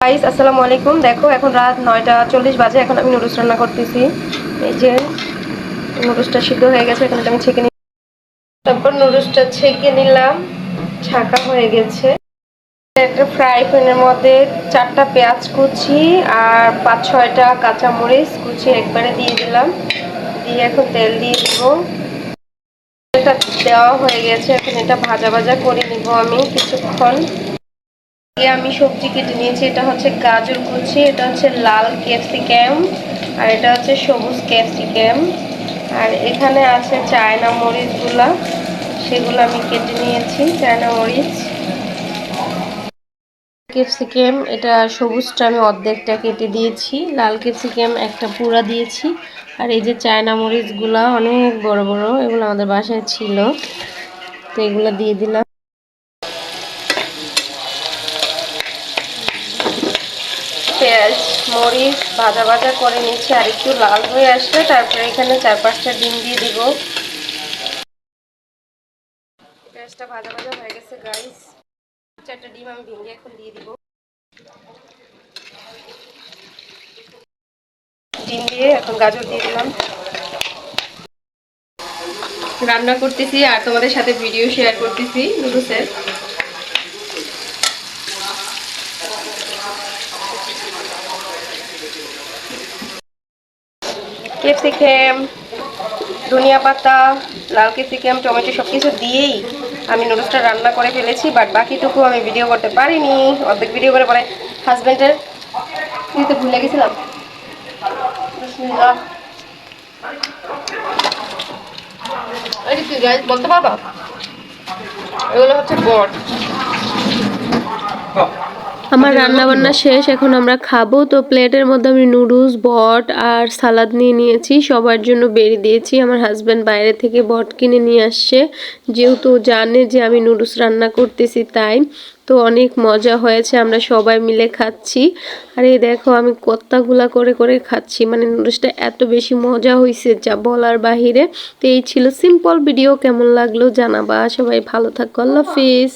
Guys আসসালামু আলাইকুম। দেখো এখন রাত 9টা 40 বাজে। এখন আমি নুডলস রান্না করতেছি। এই যে নুডলসটা সিদ্ধ হয়ে গেছে, এখন আমি ছেঁকে নিই। তারপর নুডলসটা ছেঁকে নিলাম, ছাঁকা হয়ে গেছে। একটা ফ্রাই প্যানের মধ্যে 4টা পেঁয়াজ কুচি আর 5-6টা কাঁচামরিচ কুচি একবারে দিয়ে দিলাম। দিয়ে এখন তেল দিয়ে দিব। এটা দেওয়া হয়ে গেছে, এখন এটা ভাজা ভাজা করে নিব আমি কিছুক্ষণ। আমি সবজি কেটে নিয়েছি। এটা হচ্ছে গাজর কুচি, এটা হচ্ছে লাল ক্যাপসিকাম, আর এটা হচ্ছে সবুজ ক্যাপসিকাম, আর এখানে আছে চায়না মরিচগুলা, সেগুলো আমি কেটে নিয়েছি। চায়না মরিচ, ক্যাপসিকাম এটা সবুজটা আমি অর্ধেকটা কেটে দিয়েছি, লাল ক্যাপসিকাম একটা পুরা দিয়েছি, আর এই যে চায়না মরিচগুলা অনেক বড় বড়, এগুলো আমাদের বাসায় ছিল, তো এগুলো দিয়ে দিলাম। পেঁয়াজ মরিচ ভাজা ভাজা করে নিচ্ছি, আর একটু লাল হয়ে আসলে তারপরে এখানে 4-5টা ডিম দিয়ে দিব। পেঁয়াজটা ভাজা ভাজা হয়ে গেছে গাইস, 4টা ডিম আমি ভেঙে এখন দিয়ে দিব। ডিম দিয়ে এখন গাজর দিয়ে দিলাম। রান্না করতেছি আর তোমাদের সাথে ভিডিও শেয়ার করতেছি নুডলসের। ক্যাপসিকাম, ধনিয়া পাতা, লাল ক্যাপসিকাম, টমেটো সবকিছু দিয়েই আমি নুডলসটা রান্না করে ফেলেছি, বাট বাকিটুকু আমি ভিডিও করতে পারিনি। অর্ধেক ভিডিও করে পরে হাজবেন্ডের দিতে ভুলে গেছিলাম। বলতে পারবা এগুলো হচ্ছে বট। আমার রান্না বান্না শেষ, এখন আমরা খাবো। তো প্লেটের মধ্যে আমি নুডলস বট আর সালাদ নিয়ে নিয়েছি, সবার জন্য বেড়ে দিয়েছি। আমার হাজব্যান্ড বাইরে থেকে বট কিনে নিয়ে আসছে, যেহেতু জানে যে আমি নুডলস রান্না করতেছি তাই। তো অনেক মজা হয়েছে, আমরা সবাই মিলে খাচ্ছি। আর এই দেখো আমি কত্তাগুলা করে করে খাচ্ছি, মানে নুডলসটা এত বেশি মজা হয়েছে যা বলার বাহিরে। তো এই ছিল সিম্পল ভিডিও, কেমন লাগলো জানাবা। সবাই ভালো থাকো, আল্লাহ হাফিজ।